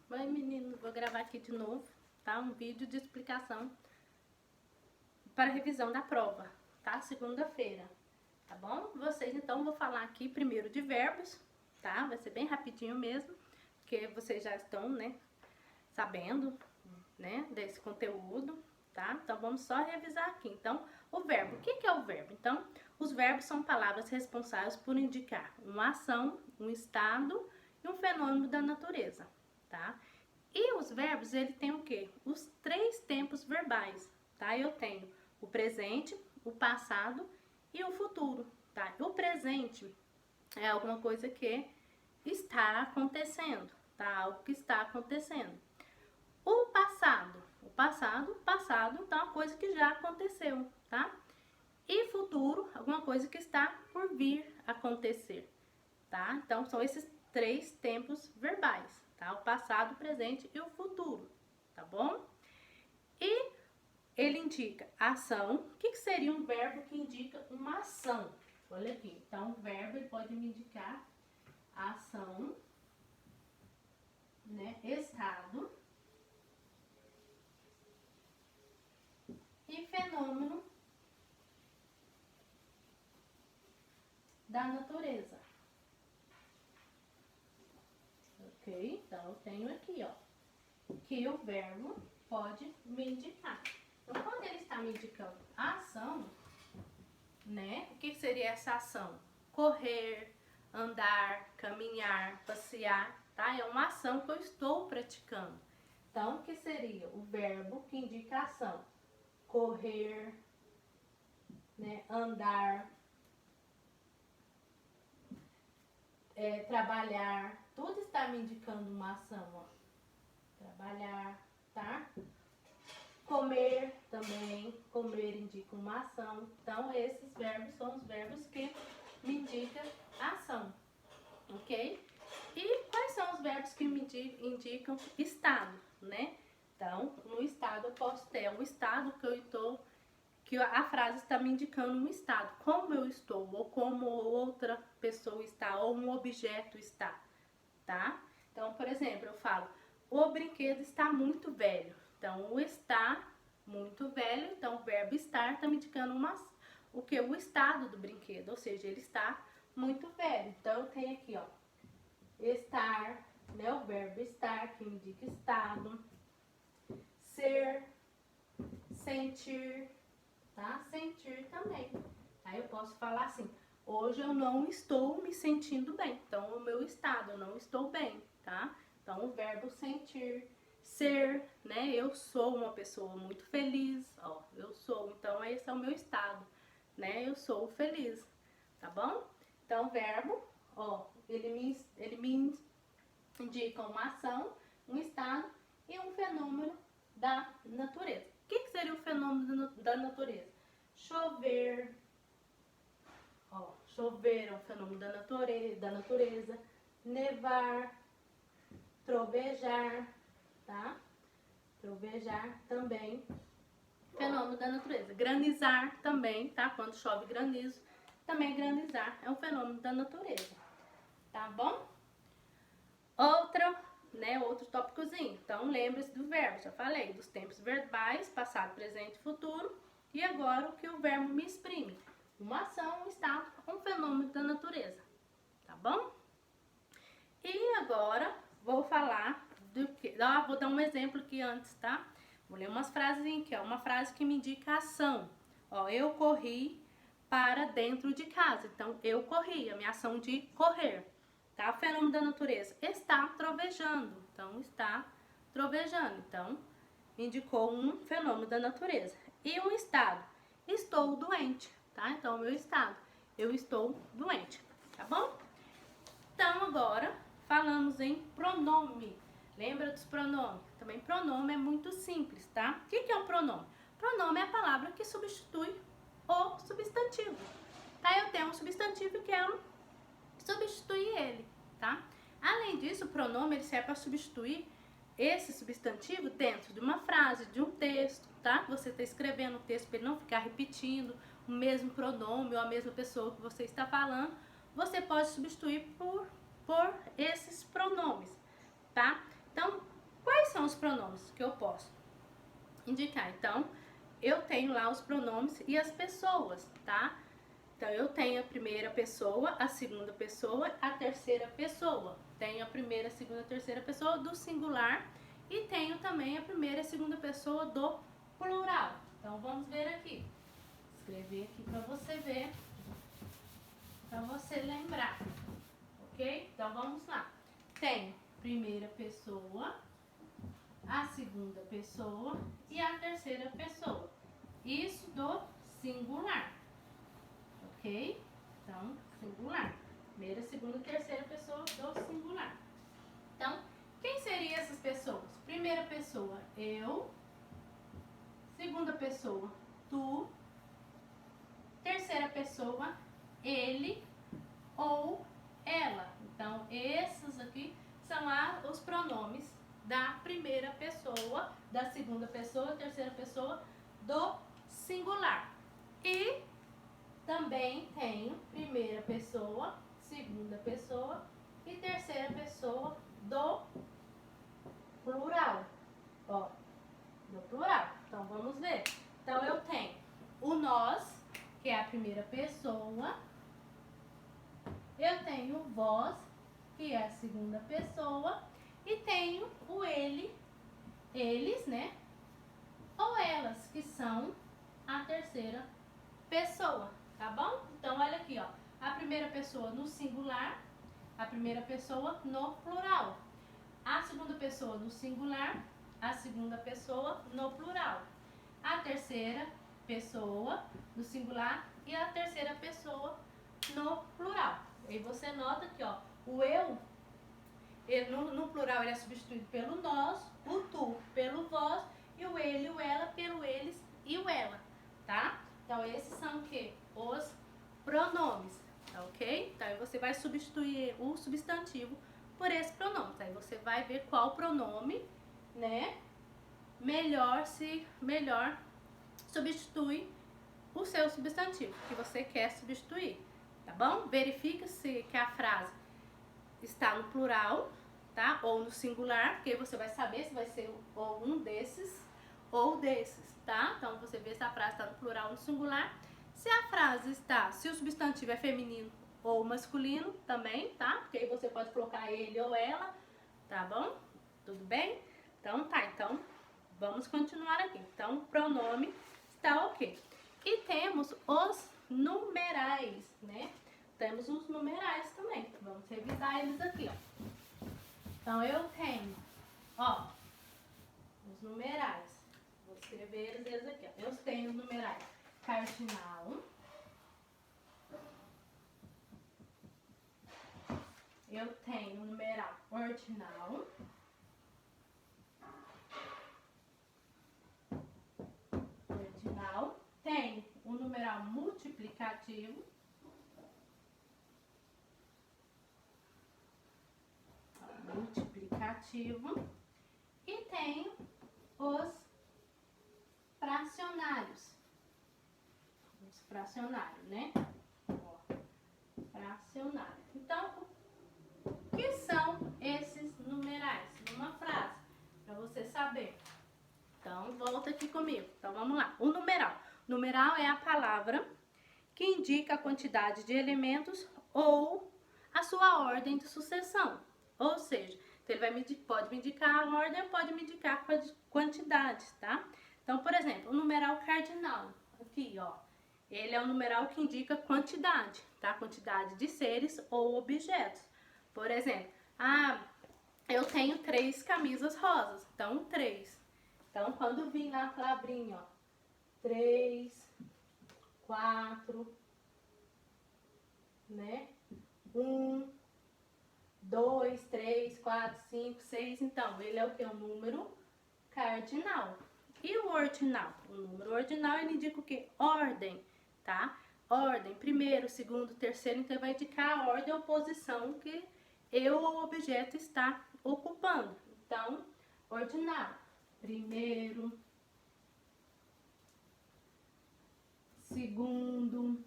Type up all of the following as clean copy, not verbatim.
Oi, meninos, vou gravar aqui de novo, tá? Um vídeo de explicação para revisão da prova, tá? Segunda-feira, tá bom? Vocês, então, vou falar aqui primeiro de verbos, tá? Vai ser bem rapidinho mesmo, porque vocês já estão, né, sabendo, né, desse conteúdo, tá? Então, vamos só revisar aqui. Então, o verbo. O que é o verbo? Então, os verbos são palavras responsáveis por indicar uma ação, um estado e um fenômeno da natureza, tá? E os verbos, ele tem o quê? Os 3 tempos verbais, tá? Eu tenho o presente, o passado e o futuro, tá? O presente é alguma coisa que está acontecendo, tá? Algo que está acontecendo. O passado, então é uma coisa que já aconteceu, tá? E futuro, alguma coisa que está por vir acontecer, tá? Então são esses 3 tempos verbais, tá? O passado, o presente e o futuro, tá bom? E ele indica ação. O que seria um verbo que indica uma ação? Olha aqui, então o verbo ele pode me indicar ação, né? Estado e fenômeno da natureza. Ok? Então eu tenho aqui, ó, que o verbo pode me indicar. Então, quando ele está me indicando a ação, né? O que seria essa ação? Correr, andar, caminhar, passear, tá? É uma ação que eu estou praticando. Então, o que seria o verbo que indica a ação? Correr, né? Andar, trabalhar, tudo está me indicando uma ação, ó. Trabalhar, tá? Comer também, comer indica uma ação. Então, esses verbos são os verbos que me indicam a ação, ok? E quais são os verbos que me indicam estado, né? Então, no estado eu posso ter o estado que eu estou, que a frase está me indicando um estado, como eu estou, ou como outra pessoa está, ou um objeto está, tá? Então, por exemplo, eu falo, o brinquedo está muito velho. Então, o está muito velho, então o verbo estar está me indicando o que? O estado do brinquedo, ou seja, ele está muito velho. Então, eu tenho aqui, ó, estar, né? O verbo estar, que indica estado. Ser, sentir, tá? Sentir também. Aí eu posso falar assim, hoje eu não estou me sentindo bem. Então, o meu estado, eu não estou bem, tá? Então, o verbo sentir, ser, né? Eu sou uma pessoa muito feliz, ó, eu sou. Então, esse é o meu estado, né? Eu sou feliz, tá bom? Então, o verbo, ó, ele me indica uma ação, um estado e um fenômeno da natureza. O que seria o fenômeno da natureza? Chover, ó, chover é um fenômeno da natureza, nevar, trovejar, tá? Trovejar também, fenômeno da natureza. Granizar também, tá? Quando chove granizo, também granizar é um fenômeno da natureza, tá bom? Outro tópicozinho. Então, lembre-se do verbo, já falei, dos tempos verbais, passado, presente e futuro. E agora, o que o verbo me exprime? Uma ação, um estado, um fenômeno da natureza, tá bom? E agora, vou falar do que... vou dar um exemplo aqui antes, tá? Vou ler umas frases aqui, ó. Uma frase que me indica ação. Ó, eu corri para dentro de casa. Então, eu corri, a minha ação de correr. Tá? O fenômeno da natureza está trovejando. Então, está trovejando. Então, indicou um fenômeno da natureza. E um estado. Estou doente. Tá? Então, o meu estado. Eu estou doente. Tá bom? Então, agora, falamos em pronome. Lembra dos pronomes? Também pronome é muito simples, tá? O que é um pronome? Pronome é a palavra que substitui o substantivo. Tá? Eu tenho um substantivo e quero substituir ele, tá? Além disso, o pronome ele serve para substituir esse substantivo dentro de uma frase, de um texto, tá? Você está escrevendo um texto para ele não ficar repetindo o mesmo pronome ou a mesma pessoa que você está falando, você pode substituir por esses pronomes, tá? Então, tenho lá os pronomes e as pessoas, tá? Então, eu tenho a primeira pessoa, a segunda pessoa, a terceira pessoa. Tenho a primeira, a segunda, a terceira pessoa do singular e tenho também a primeira e a segunda pessoa do plural. Então, vamos ver aqui. Escrever aqui para você ver, para você lembrar, ok? Então, vamos lá. Tenho a primeira pessoa, a segunda pessoa e a terceira pessoa. Isso do singular. Ok? Então, singular. Primeira, segunda, terceira pessoa do singular. Então, quem seriam essas pessoas? Primeira pessoa, eu. Segunda pessoa, tu. Terceira pessoa, ele ou ela. Então, esses aqui são os pronomes da primeira pessoa, da segunda pessoa, terceira pessoa do singular. E também tenho primeira pessoa, segunda pessoa e terceira pessoa do plural. Ó, do plural. Então, vamos ver. Então, eu tenho o nós, que é a primeira pessoa. Eu tenho o vós, que é a segunda pessoa. E tenho o ele, eles, né? Ou elas, que são a terceira pessoa. Tá bom? Então, olha aqui, ó. A primeira pessoa no singular, a primeira pessoa no plural. A segunda pessoa no singular, a segunda pessoa no plural. A terceira pessoa no singular e a terceira pessoa no plural. Aí você nota que, ó, o eu, no plural, ele é substituído pelo nós, o tu pelo vós e o ele e o ela pelo eles e o ela, tá? Então, esses são o quê? Os pronomes, tá ok? Então, aí você vai substituir o substantivo por esse pronome. Aí você vai ver qual pronome, né, melhor substitui o seu substantivo que você quer substituir, tá bom? Verifica se que a frase está no plural, tá? Ou no singular, porque você vai saber se vai ser ou um desses ou desses, tá? Então, você vê se a frase está no plural ou no singular. Se a frase está, se o substantivo é feminino ou masculino também, tá? Porque aí você pode colocar ele ou ela, tá bom? Tudo bem? Então, tá. Então, vamos continuar aqui. Então, o pronome está ok. E temos os numerais, né? Temos os numerais também. Vamos revisar eles aqui, ó. Então, eu tenho, ó, os numerais. Vou escrever eles aqui, ó. Eu tenho os numerais cardinal. Eu tenho o numeral ordinal. Ordinal. Tenho o numeral multiplicativo. Multiplicativo. E tenho os fracionários. Os fracionários, né? Ó, fracionário. Então, o que são esses numerais? Numa frase, para você saber. Então, volta aqui comigo. Então, vamos lá. O numeral. Numeral é a palavra que indica a quantidade de elementos ou a sua ordem de sucessão. Ou seja, ele pode me indicar a ordem ou pode me indicar quantidades, tá? Então, por exemplo, o numeral cardinal. Aqui, ó. Ele é um numeral que indica quantidade, tá? Quantidade de seres ou objetos. Por exemplo, eu tenho 3 camisas rosas. Então, 3. Então, quando vir na palavrinha, ó, 3, 4, né? 1, 2, 3, 4, 5, 6. Então, ele é o que? Um número cardinal. E o ordinal? O número ordinal, ele indica o que? Ordem, tá? Ordem, primeiro, segundo, terceiro. Então, vai indicar a ordem ou posição que eu ou o objeto está ocupando. Então, ordinal. Primeiro, segundo,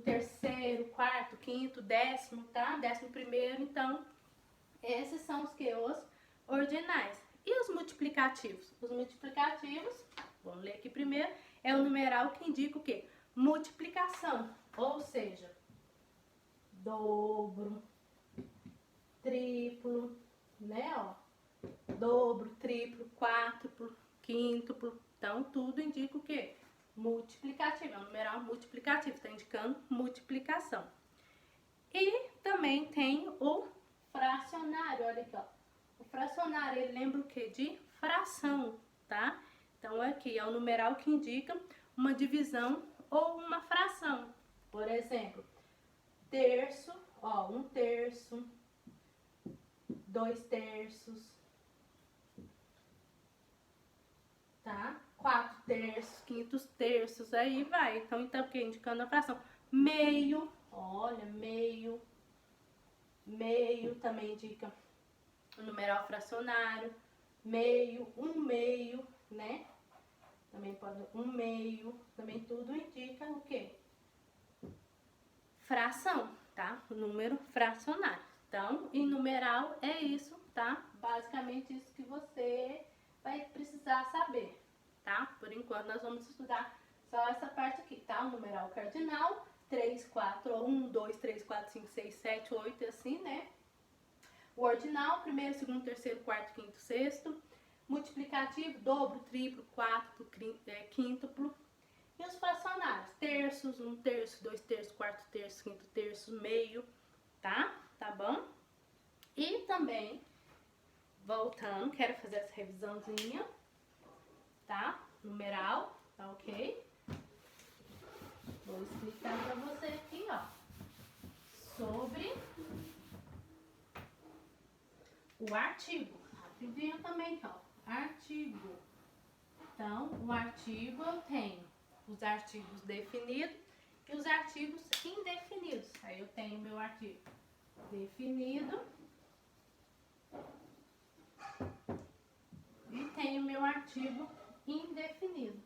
terceiro, quarto, quinto, décimo, tá? 11º. Então, esses são os que? Os ordinais. E os multiplicativos? Os multiplicativos, vamos ler aqui primeiro, é o numeral que indica o quê? Multiplicação, ou seja, dobro, triplo, né, ó, dobro, triplo, quádruplo, quíntuplo, então tudo indica o quê? Multiplicativo, é um numeral multiplicativo, está indicando multiplicação. E também tem o fracionário, olha aqui, ó. O fracionário, ele lembra o quê? De fração, tá? Então aqui é o numeral que indica uma divisão ou uma fração. Por exemplo, terço, ó, 1/3, 2/3, tá? 4/3, 5/3, aí vai. Então o que? Indicando a fração. Meio, olha, meio também indica o numeral fracionário. Meio, 1/2, né? Também pode 1/2, também tudo indica o quê? Fração, tá? O número fracionário. Então, em numeral é isso, tá? Basicamente isso que você vai precisar saber, tá? Por enquanto nós vamos estudar só essa parte aqui, tá? O numeral cardinal, 3, 4, 1, 2, 3, 4, 5, 6, 7, 8, assim, né? O ordinal, primeiro, segundo, terceiro, quarto, quinto, sexto. Multiplicativo, dobro, triplo, quádruplo, quíntuplo. E os fracionários, terços, 1/3, 2/3, 4/3, 5/3, meio, tá? Tá bom? E também, voltando, quero fazer essa revisãozinha, tá? Numeral, tá ok? Vou explicar pra você aqui, ó, sobre o artigo. Rapidinho também, ó, artigo. Então, o artigo eu tenho os artigos definidos e os artigos indefinidos. Aí eu tenho meu artigo definido e tenho meu artigo indefinido.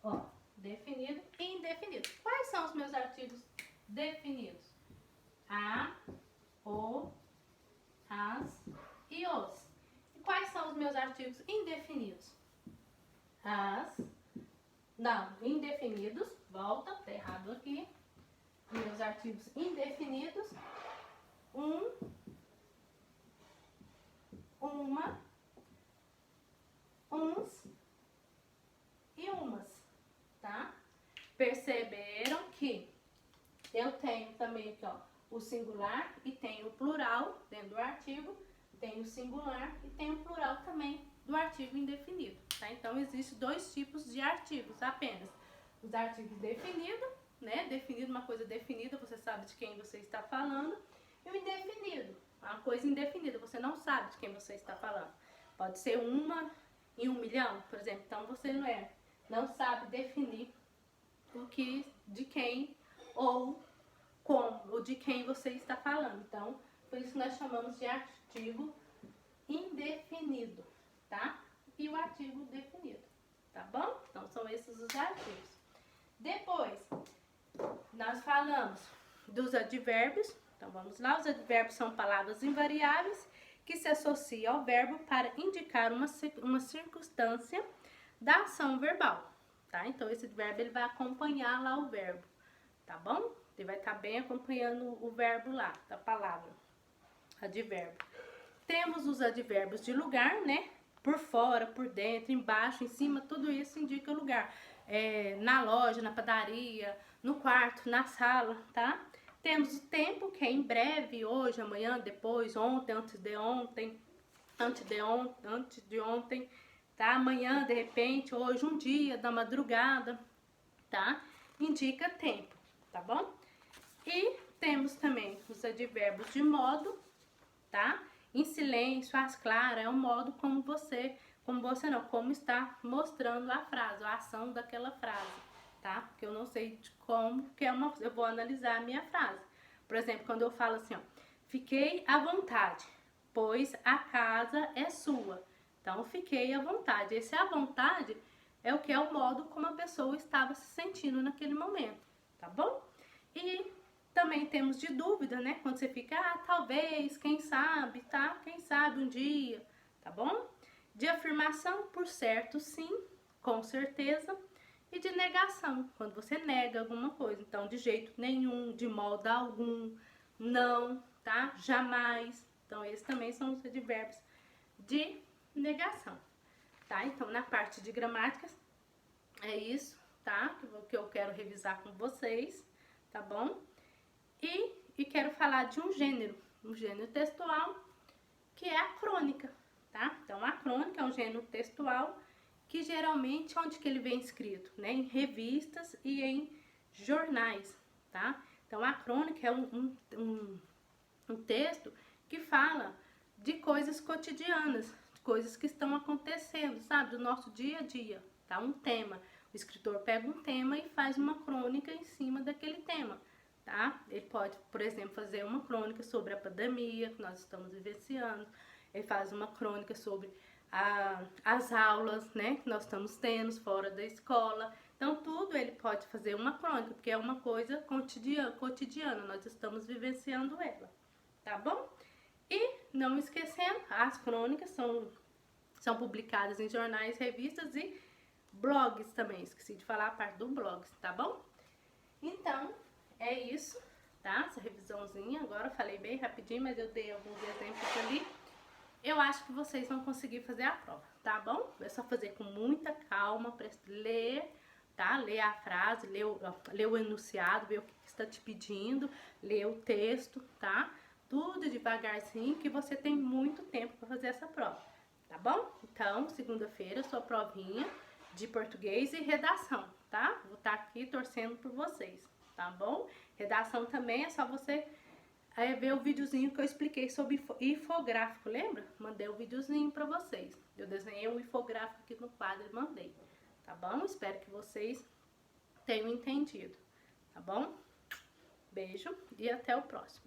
Ó, definido e indefinido. Quais são os meus artigos definidos? A, o, as e os. E quais são os meus artigos indefinidos? Indefinidos, volta, tá errado aqui. Meus artigos indefinidos, uma, uns e umas, tá? Perceberam que eu tenho também aqui, ó, o singular e tenho o plural dentro do artigo, tenho o singular e tenho o plural também do artigo indefinido, tá? Então, existem dois tipos de artigos apenas. Os artigos definidos, né? Definido, uma coisa definida, você sabe de quem você está falando. E o indefinido, uma coisa indefinida, você não sabe de quem você está falando. Pode ser uma em 1 milhão, por exemplo. Então, você não sabe definir o que, de quem ou como, ou de quem você está falando. Então, por isso nós chamamos de artigo indefinido, tá? E o artigo definido, tá bom? Então, são esses os artigos. Depois, nós falamos dos advérbios. Então, vamos lá. Os advérbios são palavras invariáveis que se associam ao verbo para indicar uma circunstância da ação verbal, tá? Então, esse verbo ele vai acompanhar lá o verbo, tá bom? Ele vai estar bem acompanhando o verbo lá, da palavra, advérbio. Temos os advérbios de lugar, né? Por fora, por dentro, embaixo, em cima, tudo isso indica o lugar. Na loja, na padaria, no quarto, na sala, tá? Temos o tempo, que é em breve, hoje, amanhã, depois, ontem, antes de ontem, antes de ontem, tá? Amanhã, de repente, hoje, um dia, da madrugada, tá? Indica tempo, tá bom? E temos também os advérbios de modo, tá? Em silêncio, às claras, é o modo como está mostrando a frase, a ação daquela frase, tá? Porque eu não sei de como, eu vou analisar a minha frase. Por exemplo, quando eu falo assim, ó, fiquei à vontade, pois a casa é sua. Então, fiquei à vontade. Esse à vontade é o modo como a pessoa estava se sentindo naquele momento, tá bom? E Também temos de dúvida, né? Quando você fica, talvez, quem sabe, tá? Quem sabe um dia, tá bom? De afirmação, por certo, sim, com certeza. E de negação, quando você nega alguma coisa. Então, de jeito nenhum, de modo algum, não, tá? Jamais. Então, esses também são os advérbios de negação, tá? Então, na parte de gramática, é isso, tá? Que eu quero revisar com vocês, tá bom? E quero falar de um gênero textual, que é a crônica, tá? Então, a crônica é um gênero textual que geralmente, onde que ele vem escrito? Né? Em revistas e em jornais, tá? Então, a crônica é um texto que fala de coisas cotidianas, de coisas que estão acontecendo, sabe? Do nosso dia a dia, tá? Um tema. O escritor pega um tema e faz uma crônica em cima daquele tema, tá? Ele pode, por exemplo, fazer uma crônica sobre a pandemia que nós estamos vivenciando. Ele faz uma crônica sobre as aulas, né, que nós estamos tendo fora da escola. Então, tudo ele pode fazer uma crônica, porque é uma coisa cotidiana, nós estamos vivenciando ela, tá bom? E, não esquecendo, as crônicas são publicadas em jornais, revistas e blogs também. Esqueci de falar a parte do blogs, tá bom? Então, é isso, tá? Essa revisãozinha, agora eu falei bem rapidinho, mas eu dei alguns exemplos ali. Eu acho que vocês vão conseguir fazer a prova, tá bom? É só fazer com muita calma, para ler, tá? Ler a frase, ler o enunciado, ver o que está te pedindo, ler o texto, tá? Tudo devagarzinho, que você tem muito tempo para fazer essa prova, tá bom? Então, segunda-feira, sua provinha de português e redação, tá? Vou estar aqui torcendo por vocês, tá bom? Redação também é só você ver o videozinho que eu expliquei sobre infográfico, lembra? Mandei o videozinho pra vocês. Eu desenhei um infográfico aqui no quadro e mandei, tá bom? Espero que vocês tenham entendido, tá bom? Beijo e até o próximo.